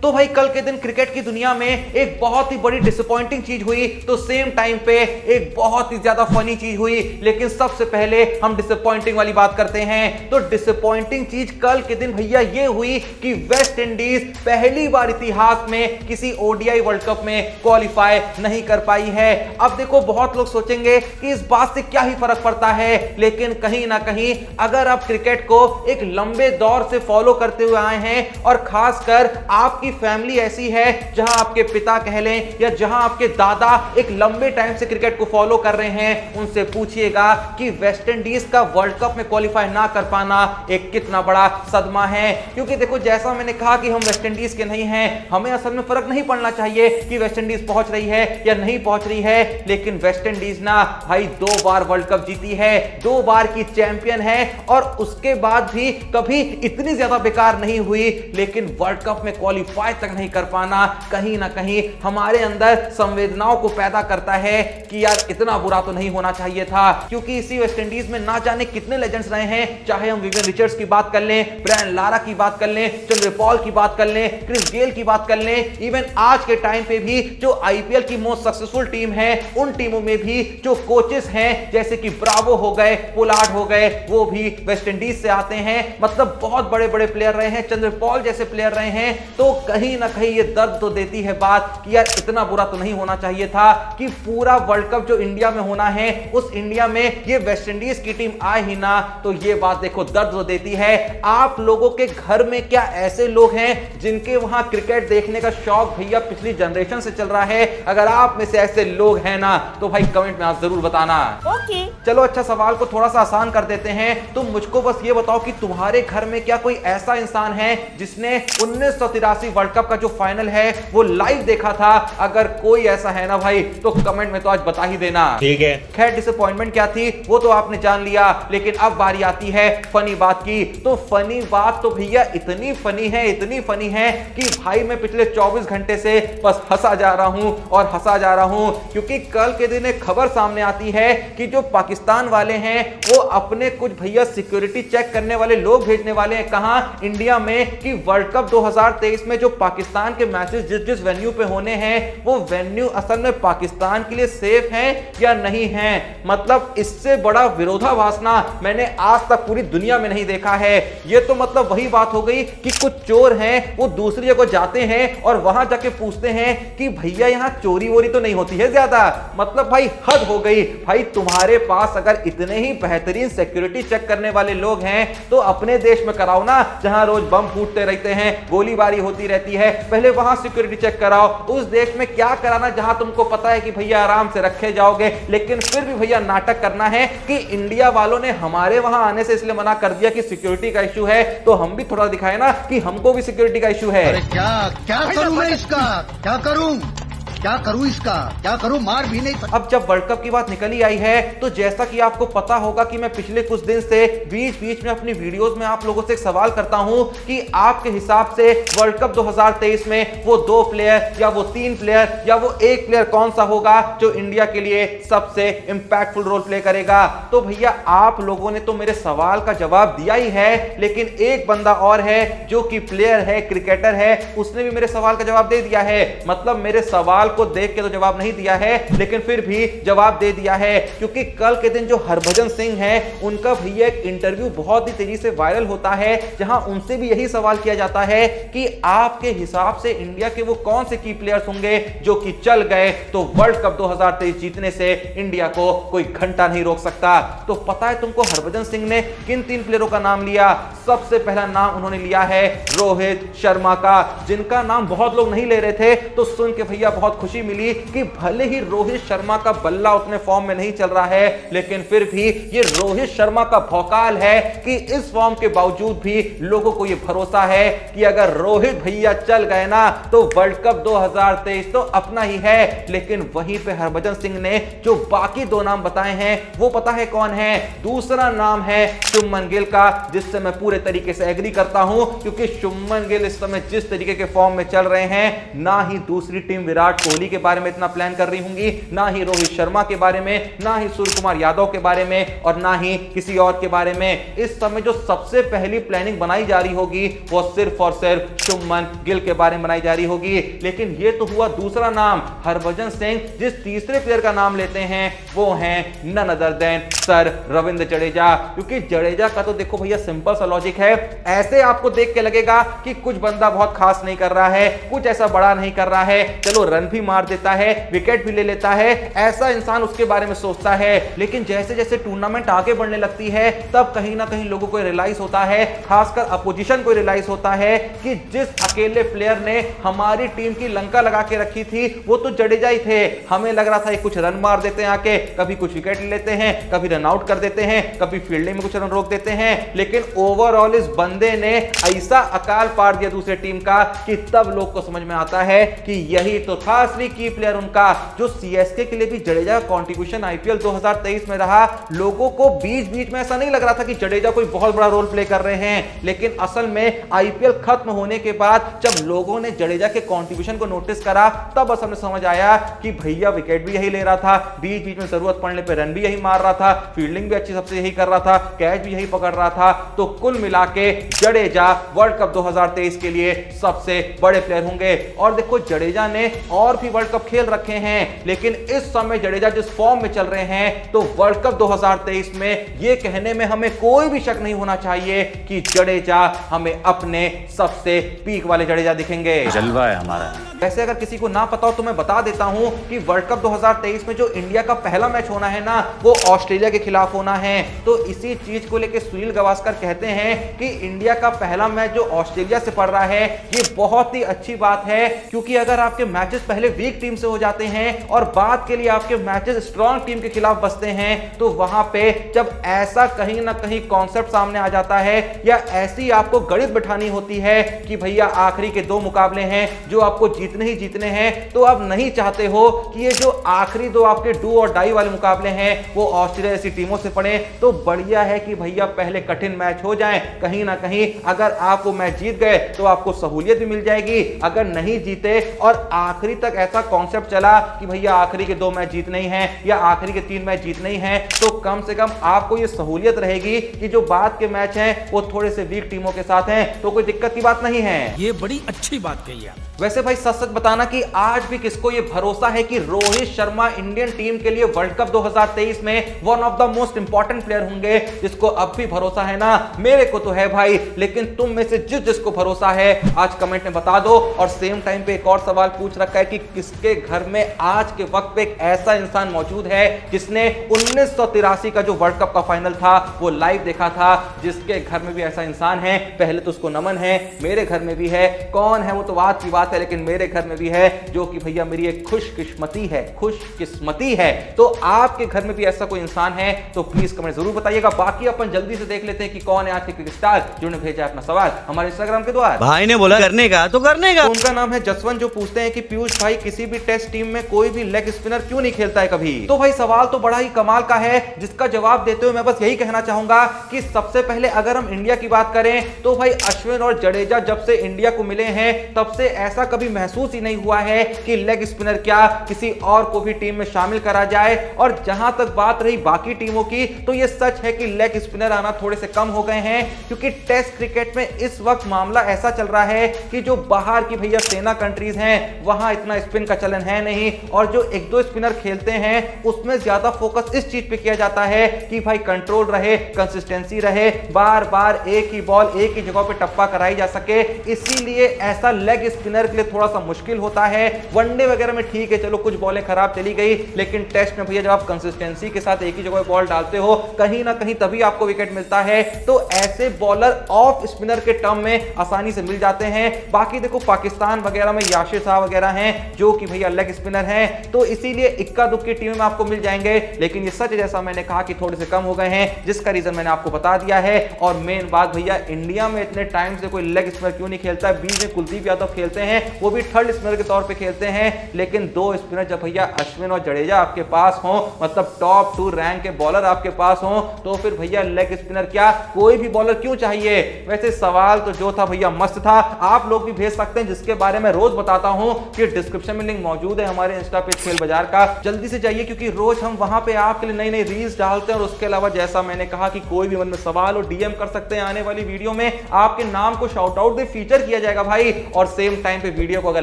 तो भाई कल के दिन क्रिकेट की दुनिया में एक बहुत ही बड़ी डिसअपॉइंटिंग चीज हुई, तो सेम टाइम पे एक बहुत ही ज्यादा फनी चीज हुई। लेकिन सबसे पहले हम डिसअपॉइंटिंग वाली बात करते हैं। तो डिसअपॉइंटिंग चीज कल के दिन भैया ये हुई कि वेस्ट इंडीज पहली बार इतिहास में किसी ओडीआई वर्ल्ड कप में क्वालिफाई नहीं कर पाई है। अब देखो बहुत लोग सोचेंगे कि इस बात से क्या ही फर्क पड़ता है, लेकिन कहीं ना कहीं अगर आप क्रिकेट को एक लंबे दौर से फॉलो करते हुए आए हैं और खासकर आपकी फैमिली ऐसी है जहां आपके पिता कह लें या जहां आपके दादा एक लंबे टाइम से क्रिकेट को फॉलो कर रहे हैं, उनसे पूछिएगा कि वेस्ट इंडीज का वर्ल्ड कप में क्वालिफाई ना कर पाना एक कितना बड़ा सदमा है। क्योंकि देखो जैसा मैंने कहा कि हम वेस्ट इंडीज के नहीं हैं, हमें असल में फर्क नहीं पड़ना चाहिए कि वेस्ट इंडीज पहुंच रही है या नहीं पहुंच रही है, लेकिन वेस्ट इंडीज ना भाई 2 बार वर्ल्ड कप जीती है, 2 बार की चैंपियन है और उसके बाद भी कभी इतनी ज्यादा बेकार नहीं हुई। लेकिन वर्ल्ड कप में क्वालिफाई तक नहीं कर पाना कहीं ना कहीं हमारे अंदर संवेदनाओं को पैदा करता है कि यार इतना बुरा तो नहीं होना चाहिए था। क्योंकि इसी वेस्ट इंडीज में ना जाने कितने लेजेंड्स रहे हैं, चाहे हम विवियन रिचर्ड्स की बात कर लें, ब्रायन लारा की बात कर लें, चंद्रपॉल की बात कर लें, क्रिस गेल की बात कर लें, इवन आज के टाइम पे भी जो आईपीएल की मोस्ट सक्सेसफुल टीम है उन टीमों में भी जो कोचेस हैं जैसे कि ब्रावो हो गए, पोलार्ड हो गए, वो भी वेस्ट इंडीज से आते हैं। मतलब बहुत बड़े बड़े प्लेयर रहे हैं, चंद्रपॉल जैसे प्लेयर रहे हैं। तो कहीं ना कहीं ये दर्द तो देती है बात कि यार इतना बुरा तो नहीं होना चाहिए था कि पूरा वर्ल्ड कप जो इंडिया में होना है उस इंडिया में ये वेस्ट इंडीज की टीम आए ही ना। तो ये बात देखो दर्द तो देती है। आप लोगों के घर में क्या ऐसे लोग हैं जिनके वहां क्रिकेट देखने का शौक भैया पिछली जनरेशन से चल रहा है? अगर आप में से ऐसे लोग हैं ना तो भाई कमेंट में आप जरूर बताना। ओके चलो अच्छा सवाल को थोड़ा सा आसान कर देते हैं। तुम मुझको बस ये बताओ कि तुम्हारे घर में क्या कोई ऐसा इंसान है जिसने 1983 वर्ल्ड कप का जो फाइनल है वो लाइव देखा था? अगर कोई ऐसा है ना भाई तो कमेंट में तो आज बता ही देना। ठीक है। खैर डिसअपॉइंटमेंट क्या थी वो तो आपने जान लिया, लेकिन अब बारी आती है फनी बात की। तो फनी बात तो भैया इतनी फनी है कि भाई मैं पिछले 24 घंटे से बस हंसा जा रहा हूं और हंसा जा रहा हूं। क्योंकि कल के दिन एक खबर सामने आती है कि जो पाकिस्तान वाले हैं वो अपने कुछ भैया सिक्योरिटी चेक करने वाले लोग भेजने वाले हैं कहां? इंडिया में। कि वर्ल्ड कप 2023 में जो पाकिस्तान के मैचेस जिस जिस वेन्यू पे होने हैं वो वेन्यू असल में पाकिस्तान के लिए सेफ हैं या नहीं हैं। मतलब इससे बड़ा विरोधाभास ना मैंने आज तक पूरी दुनिया में नहीं देखा है। ये तो मतलब वही बात हो गई कि कुछ चोर हैं वो दूसरी जगह जाते हैं और वहां जाके पूछते हैं कि भैया यहां चोरी वोरी तो नहीं होती है ज्यादा? मतलब भाई हद हो गई। भाई तुम्हारे पास अगर इतने ही बेहतरीन सिक्योरिटी चेक करने वाले लोग हैं तो अपने देश में कराओ ना, जहां रोज बम फूटते रहते हैं, गोलीबारी होती रहती है। पहले वहां सिक्योरिटी चेक कराओ। उस देश में क्या कराना जहां तुमको पता है कि भैया आराम से रखे जाओगे, लेकिन फिर भी भैया नाटक करना है कि इंडिया वालों ने हमारे वहां आने से इसलिए मना कर दिया कि सिक्योरिटी का इश्यू है, तो हम भी थोड़ा दिखाए ना कि हमको भी सिक्योरिटी का इश्यू है। अरे क्या करूं मैं इसका? क्या करूं इसका? क्या करूं? मार भी नहीं सकता। अब जब वर्ल्ड कप की बात निकली आई है तो जैसा कि आपको पता होगा कि मैं पिछले कुछ दिन से बीच बीच में अपनी वीडियोस में आप लोगों से एक सवाल करता हूं कि आपके हिसाब से वर्ल्ड कप 2023 में वो 2 प्लेयर या वो 3 प्लेयर या वो 1 प्लेयर कौन सा होगा जो इंडिया के लिए सबसे इंपैक्टफुल रोल प्ले करेगा? तो भैया आप लोगों ने तो मेरे सवाल का जवाब दिया ही है, लेकिन एक बंदा और है जो कि प्लेयर है, क्रिकेटर है, उसने भी मेरे सवाल का जवाब दे दिया है। मतलब मेरे सवाल को देख के तो जवाब नहीं दिया है, लेकिन फिर भी जवाब दे दिया है। क्योंकि कल के दिन जो हरभजन सिंह हैं उनका भैया एक इंटरव्यू बहुत ही तेजी से वायरल होता है, जहां उनसे भी यही सवाल किया जाता है कि आपके हिसाब से इंडिया के वो कौन से की प्लेयर्स होंगे जो कि चल गए तो वर्ल्ड कप 2023 जीतने से इंडिया को कोई घंटा नहीं रोक सकता। तो पता है तुमको हरभजन सिंह ने किन 3 प्लेयरों का नाम लिया? सबसे पहला नाम उन्होंने लिया है रोहित शर्मा का, जिनका नाम बहुत लोग नहीं ले रहे थे। तो सुन के भैया बहुत खुशी मिली कि भले ही रोहित शर्मा का बल्ला उतने फॉर्म में नहीं चल रहा है, लेकिन फिर भी ये रोहित शर्मा का भौकाल है कि इस फॉर्म के बावजूद भी लोगों को ये भरोसा है कि अगर रोहित भैया चल गए ना तो वर्ल्ड कप 2023 तो अपना ही है। लेकिन वहीं पे हरभजन सिंह ने जो बाकी 2 नाम बताए हैं वो पता है कौन है? दूसरा नाम है शुभमन गिल का, जिससे मैं पूरे तरीके से एग्री करता हूं। क्योंकि शुभमन गिल इस समय जिस तरीके के फॉर्म में चल रहे हैं, ना ही दूसरी टीम विराट कोहली के बारे में इतना प्लान कर रही होंगी, ना ही रोहित शर्मा के बारे में, ना ही सूर्य कुमार यादव के बारे में, और ना ही किसी और के बारे में। इस समय जो सबसे पहली प्लानिंग बनाई जा रही होगी वो सिर्फ और सिर्फ शुभमन गिल के बारे में बनाई जा रही होगी। लेकिन ये तो हुआ दूसरा नाम, हरभजन सिंह। जिस तीसरे प्लेयर का नाम लेते हैं वो हैं none other than sir Ravindra Jadeja. क्योंकि जडेजा का तो देखो भैया सिंपल सा लॉजिक है, ऐसे आपको देख के लगेगा कि कुछ बंदा बहुत खास नहीं कर रहा है, कुछ ऐसा बड़ा नहीं कर रहा है, चलो रन भी मार देता है, विकेट भी ले लेता है, ऐसा इंसान उसके बारे में सोचता है। लेकिन जैसे जैसे टूर्नामेंट आगे बढ़ने लगती है तब कहीं ना कहीं लोगों को रियलाइज होता है, खासकर अपोजिशन को रियलाइज होता है कि जिस अकेले प्लेयर ने हमारी टीम की लंका लगा के रखी थी वो तो जडेजा ही थे। हमें लग रहा था ये कुछ रन मार देते हैं आके, कभी कुछ विकेट ले लेते हैं, कभी रन आउट कर देते हैं, कभी फील्डिंग में कुछ रन रोक देते हैं। लेकिन ओवरऑल इस बंदे ने ऐसा अकाल पार दिया दूसरे टीम का कि तब लोग को समझ में आता है कि यही तो था असली की प्लेयर उनका। जो सीएसके के लिए भी जडेजा का कंट्रीब्यूशन आईपीएल 2023 में रहा, लोगों को बीच बीच में ऐसा नहीं लग रहा था कि जडेजा कोई बहुत बड़ा रोल प्ले कर रहे हैं। लेकिन असल में आईपीएल खत्म होने के बाद जब लोगों ने जडेजा के कंट्रीब्यूशन को नोटिस करा तब असल में समझ आया कि भैया विकेट भी यही ले रहा था, बीच बीच में जरूरत पड़ने पर रन भी यही मार रहा था, फील्डिंग भी अच्छी सबसे यही कर रहा था, कैच भी यही पकड़ रहा था। तो कुल मिला के जडेजा वर्ल्ड कप 2023 के लिए सबसे बड़े प्लेयर होंगे। और देखो जडेजा ने और भी वर्ल्ड कप खेल रखे हैं, लेकिन इस समय जडेजा जिस फॉर्म में चल रहे हैं तो वर्ल्ड कप 2023 में यह कहने में हमें कोई भी शक नहीं होना चाहिए कि जडेजा हमें अपने सबसे पीक वाले जडेजा दिखेंगे। जलवा है हमारा। वैसे अगर किसी को ना पता हो तो मैं बता देता हूं कि वर्ल्ड कप 2023 में जो इंडिया का पहला मैच होना है ना वो ऑस्ट्रेलिया के खिलाफ होना है। तो इसी चीज को लेकर सुनील गावस्कर कहते हैं कि इंडिया का पहला मैच जो ऑस्ट्रेलिया से पड़ रहा है ये बहुत ही अच्छी बात है, क्योंकि अगर आपके मैचेस पहले वीक टीम से हो जाते हैं और बाद के लिए आपके मैचेस स्ट्रॉन्ग टीम के खिलाफ बचते हैं तो वहां पे जब ऐसा कहीं ना कहीं कॉन्सेप्ट सामने आ जाता है या ऐसी आपको गणित बिठानी होती है कि भैया आखिरी के 2 मुकाबले हैं जो आपको जीतने ही जीतने हैं, तो आप नहीं चाहते हो कि ये जो आखिरी 2 आपके डू और डाई वाले मुकाबले हैं वो ऑस्ट्रेलिया जैसी टीमों से पड़े। तो बढ़िया है कि भैया पहले कठिन मैच हो जाएं, कहीं ना कहीं अगर आप वो मैच जीत गए तो आपको सहूलियत भी मिल जाएगी। अगर नहीं जीते और आखिरी तक ऐसा कॉन्सेप्ट चला कि भैया आखिरी के 2 मैच जीतने ही हैं या आखिरी के 3 मैच जीतने ही हैं, तो कम से कम आपको ये सहूलियत रहेगी कि जो बाद के मैच हैं वो थोड़े से वीक टीमों के साथ हैं, तो कोई दिक्कत की बात नहीं है। ये बड़ी अच्छी बात कही है। वैसे भाई सच सच बताना कि आज भी किसको ये भरोसा है कि रोहित शर्मा इंडियन टीम के लिए वर्ल्ड कप 2023 में one of the most important player होंगे? जिसको अब भी भरोसा है ना, मेरे को तो है भाई, लेकिन तुम में से जिसको भरोसा है आज कमेंट में बता दो। और सेम टाइम पे एक और सवाल पूछ रखा है कि किसके घर में आज के वक्त पे एक ऐसा इंसान मौजूद है जिसने 1983 का जो वर्ल्ड कप का फाइनल था वो लाइव देखा था। जिसके घर में भी ऐसा इंसान है पहले तो उसको नमन है, मेरे घर में भी है। कौन है वो तो बात की बात है, लेकिन मेरे घर में भी है, जो कि भैया मेरी एक खुशकिस्मती है। तो आपके घर में भी ऐसा कोई इंसान है तो प्लीज कमेंट जरूर बताइएगा। बाकी अपन जल्दी से देख लेते हैं कि कौन है आज के क्रिकेट स्टार जिन्होंने भेजा अपना सवाल हमारे इंस्टाग्राम के द्वारा। भाई ने बोला करने का तो करने का। तो उनका नाम है जसवंत, जो पूछते हैं कि पीयूष भाई किसी भी टेस्ट टीम में कोई भी लेग स्पिनर क्यों नहीं खेलता है कभी? तो भाई सवाल तो बड़ा ही कमाल का है, जिसका जवाब देते हुए मैं बस यही कहना चाहूंगा कि सबसे पहले अगर हम इंडिया की बात करें तो भाई अश्विन और जडेजा जब से इंडिया को मिले हैं तब से ऐसा कभी महसूस ही नहीं हुआ है कि लेग स्पिनर क्या किसी और को भी टीम में शामिल करा जाए। और जहां तक बात रही बाकी टीमों की तो यह सच है कि लेग स्पिनर आना थोड़े से कम हो गए हैं, क्योंकि टेस्ट क्रिकेट में इस वक्त मामला ऐसा चल रहा है कि जो बाहर की भैया सेना कंट्रीज हैं वहां इतना स्पिन का चलन है नहीं, और जो 1-2 स्पिनर खेलते हैं उसमें ज्यादा फोकस इस चीज पे किया जाता है कि भाई कंट्रोल रहे, कंसिस्टेंसी रहे, बार बार एक ही बॉल एक ही जगह पे टप्पा कराई जा सके। इसीलिए ऐसा लेग स्पिनर के लिए थोड़ा सा मुश्किल होता है। वनडे वगैरह में ठीक है, चलो कुछ बॉलें खराब चली गई, लेकिन टेस्ट में भैया जब आप कंसिस्टेंसी के साथ एक ही जगह बॉल डालते हो कहीं ना कहीं तभी आपको विकेट मिलता है। तो ऐसे बॉलर ऑफ स्पिनर के टर्म में आसानी से मिल जाते हैं। बाकी देखो पाकिस्तान वगैरह में याशिर शाह वगैरह हैं जो कि भैया लेग स्पिनर हैं, तो इसीलिए इक्का दुक्की टीम में आपको मिल जाएंगे। लेकिन ये सच जैसा मैंने कहा कि थोड़े से कम हो गए हैं, जिसका रीजन मैंने आपको बता दिया है। और मेन बात भैया इंडिया में इतने टाइम से कोई लेग स्पिनर क्यों नहीं खेलता? बीच में कुलदीप यादव खेलते हैं, वो भी थर्ड स्पिनर के तौर पे खेलते हैं, लेकिन 2 स्पिनर जब भैया अश्विन और जडेजा आपके पास हो, मतलब टॉप 2 रैंक के बॉलर आपके पास हो, तो फिर भैया लेग स्पिनर क्या कोई भी बॉलर क्यों चाहिए? वैसे सवाल तो जो था भैया मस्त था, आप लोग भी भेज सकते हैं, जिसके बारे में रोज बताता हूं कि डिस्क्रिप्शन में लिंक मौजूद है हमारे इंस्टा पेज खेल बाजार का, जल्दी से जाइए क्योंकि रोज हम वहां पे आपके लिए नई नई रील्स डालते हैं। और उसके अलावा जैसा मैंने कहा कि कोई भी मन में सवाल हो डीएम कर सकते हैं, आने वाली वीडियो में आपके नाम को शाउट आउट दे फीचर किया जाएगा भाई। और सेम टाइम पे वीडियो को अगर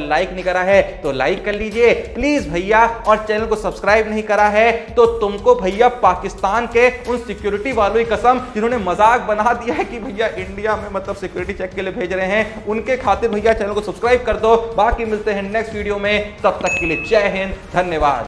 लाइक नहीं करा है तो लाइक कर लीजिए प्लीज भैया, और चैनल को सब्सक्राइब नहीं करा है तो तुमको भैया पाकिस्तान के उन सिक्योरिटी वालों की कसम जिन्होंने मजाक बना दिया है कि भैया इंडिया में मतलब सिक्योरिटी चेक के लिए भेज रहे हैं, उनके खातिर भैया चैनल को सब्सक्राइब कर दो। बाकी मिलते हैं नेक्स्ट वीडियो में, तब तक के लिए जय हिंद, धन्यवाद।